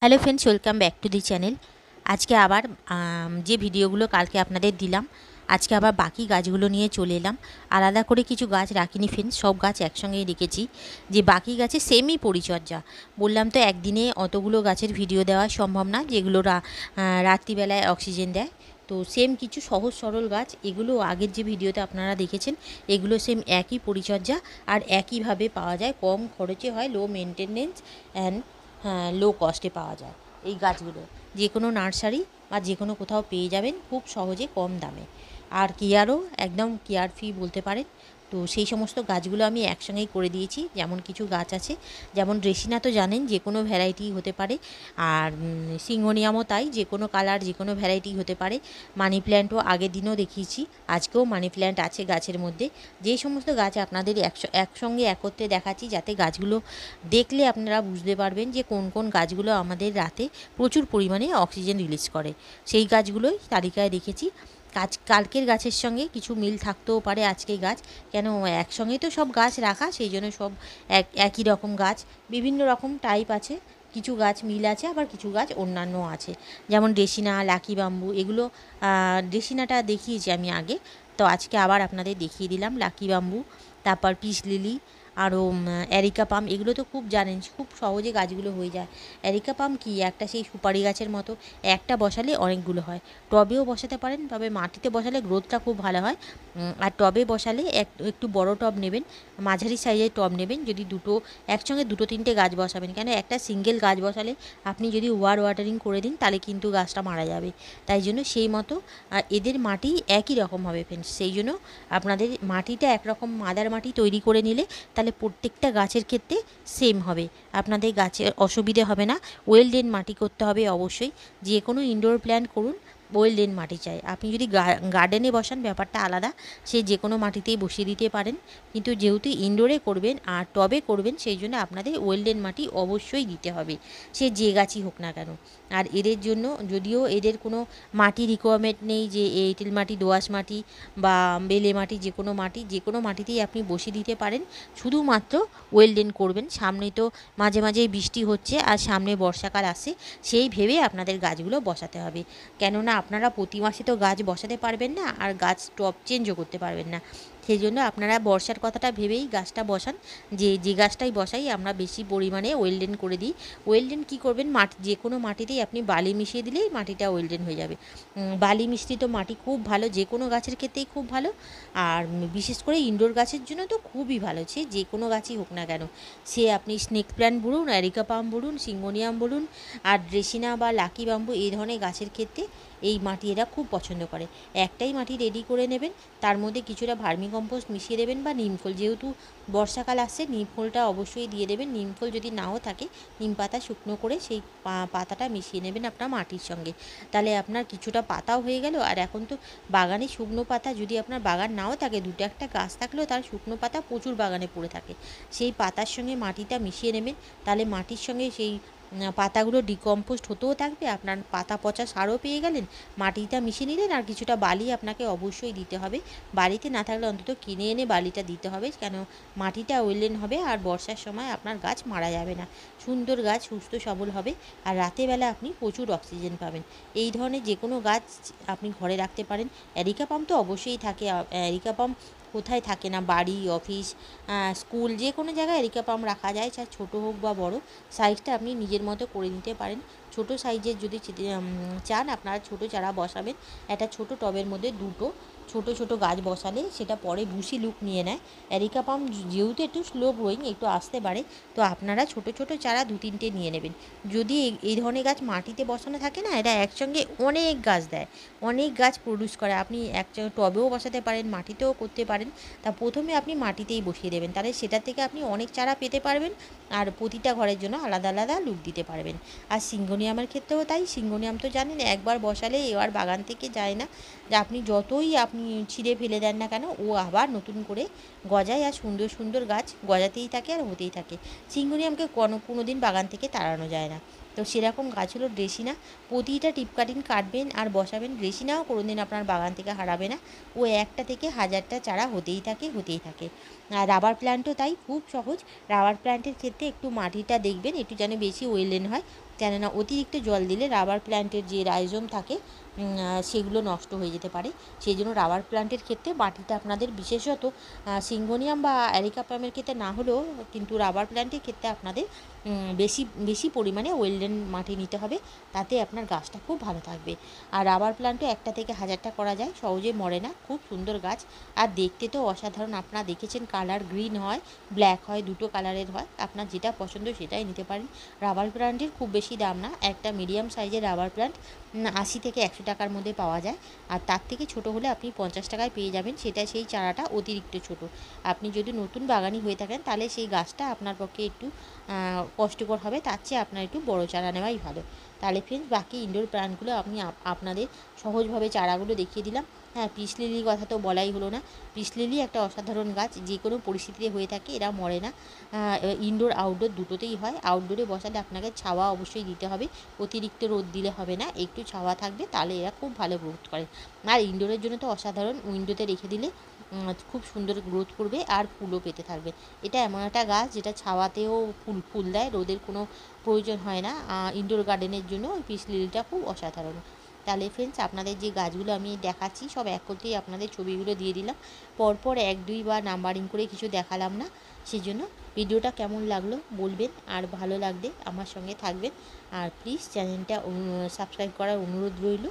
Hello friends, welcome back to the channel. আজকে আবার যে ভিডিওগুলো কালকে আপনাদের দিলাম, আজকে আবার বাকি গাছগুলো নিয়ে চলে এলাম। আলাদা করে কিছু গাছ রাখিনি ফ্রেন্ডস, সব গাছ একসঙ্গেই রেখেছি। যে বাকি গাছে সেমই পরিচর্যা, বললাম তো একদিনে অতগুলো গাছের ভিডিও দেওয়া সম্ভব না, যেগুলো রাত্রিবেলায় অক্সিজেন দেয়। তো সেম কিছু সহজ সরল গাছ, এগুলো আগের যে ভিডিওতে আপনারা দেখেছেন, এগুলো সেম একই পরিচর্যা আর একইভাবে পাওয়া যায়, কম খরচে হয়, লো মেনটেনেন্স অ্যান্ড লো কস্টে পাওয়া যায়। এই গাছগুলো যে কোনো নার্সারি বা যে কোনো কোথাও পেয়ে যাবেন খুব সহজে, কম দামে। আর কেয়ারও একদম কেয়ার ফ্রি বলতে পারেন। তো সেই সমস্ত গাছগুলো আমি একসঙ্গেই করে দিয়েছি। যেমন কিছু গাছ আছে, যেমন ড্রেসিনা তো জানেন যে কোনো ভ্যারাইটি হতে পারে, আর সিঙ্গোনিয়ামও তাই, যে কোনো কালার যে কোনো ভ্যারাইটি হতে পারে। মানি প্ল্যান্টও আগের দিনও দেখিয়েছি, আজকেও মানি প্ল্যান্ট আছে গাছের মধ্যে। যেই সমস্ত গাছ আপনাদের একসঙ্গে একত্রে দেখাচ্ছি, যাতে গাছগুলো দেখলে আপনারা বুঝতে পারবেন যে কোন কোন গাছগুলো আমাদের রাতে প্রচুর পরিমাণে অক্সিজেন রিলিজ করে। সেই গাছগুলোই তালিকায় রেখেছি। কালকের গাছের সঙ্গে কিছু মিল থাকতেও পারে আজকের গাছ, কেন একসঙ্গেই তো সব গাছ রাখা, সেই জন্য সব একই রকম গাছ। বিভিন্ন রকম টাইপ আছে, কিছু গাছ মিল আছে, আবার কিছু গাছ অন্যান্য আছে। যেমন ড্রেসিনা, লাকি বাম্বু, এগুলো ড্রেসিনাটা দেখিয়েছি আমি আগে, তো আজকে আবার আপনাদের দেখিয়ে দিলাম লাকি বাম্বু। তারপর পিস লিলি, আরও অ্যারিকা পাম, এগুলো তো খুব জানেন, খুব সহজে গাছগুলো হয়ে যায়। অ্যারিকা পাম কি, একটা সেই সুপারি গাছের মতো, একটা বসালে অনেকগুলো হয়। টবেও বসাতে পারেন, তবে মাটিতে বসালে গ্রোথটা খুব ভালো হয়। আর টবে বসালে একটু বড় টব নেবেন, মাঝারি সাইজের টব নেবেন। যদি একসঙ্গে দুটো তিনটে গাছ বসাবেন, কেন একটা সিঙ্গেল গাছ বসালে আপনি যদি ওয়াটারিং করে দিন, তাহলে কিন্তু গাছটা মারা যাবে। তাই জন্য সেই মতো এদের মাটি একই রকম হবে ফ্রেন্ডস, সেই জন্য আপনাদের মাটিটা একরকম মাদার মাটি তৈরি করে নিলে তাহলে প্রত্যেকটা গাছের ক্ষেত্রে সেম হবে, আপনাদের গাছের অসুবিধে হবে না। ওয়েল ড্রেন মাটি করতে হবে অবশ্যই। যে কোনো ইনডোর প্ল্যান্ট করুন, ওয়েল ড্রেন মাটি চাই। আপনি যদি গার্ডেনে বসান, ব্যাপারটা আলাদা, সে যে কোনো মাটিতেই বসিয়ে দিতে পারেন। কিন্তু যেহেতু ইনডোরে করবেন আর টবে করবেন, সেই জন্য আপনাদের ওয়েল ড্রেন মাটি অবশ্যই দিতে হবে, সে যে গাছই হোক না কেন। আর এদের জন্য যদিও এদের কোনো মাটি রিকোয়ারমেন্ট নেই, যে এঁটেল মাটি, দোআঁশ মাটি বা বেলে মাটি, যে কোনো মাটিতেই আপনি বসিয়ে দিতে পারেন। শুধুমাত্র ওয়েল ড্রেন করবেন। সামনে তো মাঝে মাঝেই বৃষ্টি হচ্ছে, আর সামনে বর্ষাকাল আসে, সেই ভেবে আপনাদের গাছগুলো বসাতে হবে। কেননা আপনারা প্রতি মাসে তো গাছ বসাতে পারবেন না, আর গাছ টব চেঞ্জও করতে পারবেন না। সেই জন্য আপনারা বর্ষার কথাটা ভেবেই গাছটা বসান। যে গাছটাই বসাই আমরা বেশি পরিমাণে ওয়েল ড্রেন করে দিই। ওয়েল ড্রেন কী করবেন, যে কোনো মাটিতেই আপনি বালি মিশিয়ে দিলেই মাটিটা ওয়েল ড্রেন হয়ে যাবে। বালি মিশ্রিত মাটি খুব ভালো, যে কোনো গাছের ক্ষেত্রেই খুব ভালো। আর বিশেষ করে ইনডোর গাছের জন্য তো খুবই ভালো, সে যে কোনো গাছই হোক না কেন। সে আপনি স্নেক প্ল্যান্ট বলুন, অ্যারিকা পাম বলুন, সিঙ্গোনিয়াম বলুন, আর ড্রেসিনা বা লাকি বাম্বু, এই ধরনের গাছের ক্ষেত্রে এই মাটি এরা খুব পছন্দ করে। একটাই মাটি রেডি করে নেবেন, তার মধ্যে কিছুটা ভার্মিকম্পোস্ট মিশিয়ে দেবেন, বা নিমখোল, যেহেতু বর্ষাকাল আসছে নিমখোলটা অবশ্যই দিয়ে দেবেন। নিমখোল যদি নাও থাকে, নিম পাতা শুকনো করে সেই পাতাটা মিশিয়ে নেবেন আপনার মাটির সঙ্গে, তাহলে আপনার কিছুটা পাতাও হয়ে গেল। আর এখন তো বাগানে শুকনো পাতা, যদি আপনার বাগান নাও থাকে, দুটো একটা গাছ থাকলেও তার শুকনো পাতা প্রচুর বাগানে পড়ে থাকে, সেই পাতার সঙ্গে মাটিটা মিশিয়ে নেবেন। তাহলে মাটির সঙ্গে সেই পাতাগুলো ডিকম্পোস্ট হতেও থাকবে, আপনার পাতা পচা সারও পেয়ে গেলেন, মাটিটা মিশিয়ে নিলেন। আর কিছুটা বালি আপনাকে অবশ্যই দিতে হবে, বাড়িতে না থাকলে অন্তত কিনে এনে বালিটা দিতে হবে, কেন মাটিটা ওয়েলেন হবে, আর বর্ষার সময় আপনার গাছ মারা যাবে না, সুন্দর গাছ সুস্থ সবল হবে। আর রাতেরবেলা আপনি প্রচুর অক্সিজেন পাবেন। এই ধরনের যে কোনো গাছ আপনি ঘরে রাখতে পারেন। অ্যারিকা পাম তো অবশ্যই থাকে, অ্যারিকা পাম কোথায় থাকে না, বাড়ি, অফিস, স্কুল, যে কোনো জায়গায় অ্যারিকা পাম রাখা যায়, চাই ছোটো হোক বা বড়। সাইজটা আপনি নিজের মতো করে নিতে পারেন। ছোট সাইজের যদি চান, আপনারা ছোটো চারা বসাবেন, একটা ছোট টবের মধ্যে দুটো ছোট ছোট গাছ বসালে সেটা পরে বুশি লুক নিয়ে নেয়। অ্যারিকা পাম যেহেতু একটু স্লো গ্রোয়িং, একটু আসতে পারে, তো আপনারা ছোট ছোট চারা দু তিনটে নিয়ে নেবেন। যদি এই ধরনের গাছ মাটিতে বসানো থাকে না, এরা একসঙ্গে অনেক গাছ দেয়, অনেক গাছ প্রডিউস করে। আপনি টবেও বসাতে পারেন, মাটিতেও করতে পারেন। তা প্রথমে আপনি মাটিতেই বসিয়ে দেবেন, তাহলে সেটা থেকে আপনি অনেক চারা পেতে পারবেন, আর প্রতিটা ঘরের জন্য আলাদা আলাদা লুক দিতে পারবেন। আর সিঙ্গোনিয়ামের ক্ষেত্রেও তাই। সিঙ্গোনিয়াম তো জানেন, একবার বসালে এবার বাগান থেকে যায় না, যে আপনি যতই আপনি ছিঁড়ে ফেলে দেন না কেন, ও আবার নতুন করে গজায়, আর সুন্দর সুন্দর গাছ গজাতেই থাকে আর হতেই থাকে। সিঙ্গোনিয়ামকে কোনো দিন বাগান থেকে তাড়ানো যায় না। তো সেরকম গাছ হলো ড্রেসিনা। প্রতিটা টিপ কাটিং কাটবেন আর বসাবেন। ড্রেসিনাও কোনো দিন আপনার বাগান থেকে হারাবে না, ও একটা থেকে হাজারটা চারা হতেই থাকে হতেই থাকে। আর রাবার প্ল্যান্টও তাই, খুব সহজ। রাবার প্ল্যান্টের ক্ষেত্রে একটু মাটিটা দেখবেন, একটু যেন বেশি ওয়েলেন হয়, কেননা অতিরিক্ত জল দিলে রাবার প্ল্যান্টের যে রাইজোম থাকে সেগুলো নষ্ট হয়ে যেতে পারে। সেই জন্য রাবার প্ল্যান্টের ক্ষেত্রে মাটিটা আপনাদের বিশেষত সিঙ্গোনিয়াম বা অ্যারিকাপামের ক্ষেত্রে না হলেও কিন্তু রাবার প্ল্যান্টের ক্ষেত্রে আপনাদের বেশি বেশি পরিমাণে ওয়েলডেন মাটি নিতে হবে, তাতে আপনার গাছটা খুব ভালো থাকবে। আর রাবার প্ল্যান্টও 1টা থেকে 1000টা করা যায়, সহজে মরে না, খুব সুন্দর গাছ। আর দেখতে তো অসাধারণ, আপনারা দেখেছেন কালার গ্রিন হয়, ব্ল্যাক হয়, দুটো কালারের হয়, আপনার যেটা পছন্দ সেটাই নিতে পারেন। রাবার প্ল্যান্টের খুব বেশি দাম না, একটা মিডিয়াম সাইজের রাবার প্ল্যান্ট 80 থেকে 100 টাকার মধ্যে পাওয়া যায়। আর তার থেকে ছোট হলে আপনি 50 টাকায় পেয়ে যাবেন, সেটা সেই চারাটা অতিরিক্ত ছোট। আপনি যদি নতুন বাগানি হয়ে থাকেন তাহলে সেই গাছটা আপনার পক্ষে একটু কষ্টকর হবে, তার চেয়ে আপনার একটু বড় চারা নেওয়াই ভালো। তাহলে ফ্রেন্ডস, বাকি ইনডোর প্ল্যান্টগুলো আমি আপনাদের সহজভাবে চারাগুলো দেখিয়ে দিলাম। হ্যাঁ, পিস লিলির কথা তো বলাই হলো না। পিস লিলি একটা অসাধারণ গাছ, যে কোনো পরিস্থিতিতে হয়ে থাকে, এরা মরে না। ইনডোর আউটডোর দুটোতেই হয়। আউটডোরে বসালে আপনাকে ছাওয়া অবশ্যই দিতে হবে, অতিরিক্ত রোদ দিলে হবে না, একটু ছাওয়া থাকবে, তাহলে এরা খুব ভালো গ্রোথ করে। আর ইনডোরের জন্য তো অসাধারণ, উইন্ডোতে রেখে দিলে খুব সুন্দর গ্রোথ করবে আর ফুলও পেতে থাকবে। এটা এমন একটা গাছ যেটা ছাওয়াতেও ফুল দেয়, রোদের কোনো প্রয়োজন হয় না। ইনডোর গার্ডেনের জন্য পিস লিলিটা খুব অসাধারণ। তাহলে ফ্রেন্ডস, আপনাদের যে গাছগুলো আমি দেখাচ্ছি সব এক করতেই আপনাদের ছবিগুলো দিয়ে দিলাম, পরপর 1-2 বা নাম্বারিং করে কিছু দেখালাম না। সেই জন্য ভিডিওটা কেমন লাগলো বলবেন, আর ভালো লাগলে আমার সঙ্গে থাকবেন। আর প্লিজ চ্যানেলটা সাবস্ক্রাইব করার অনুরোধ রইল।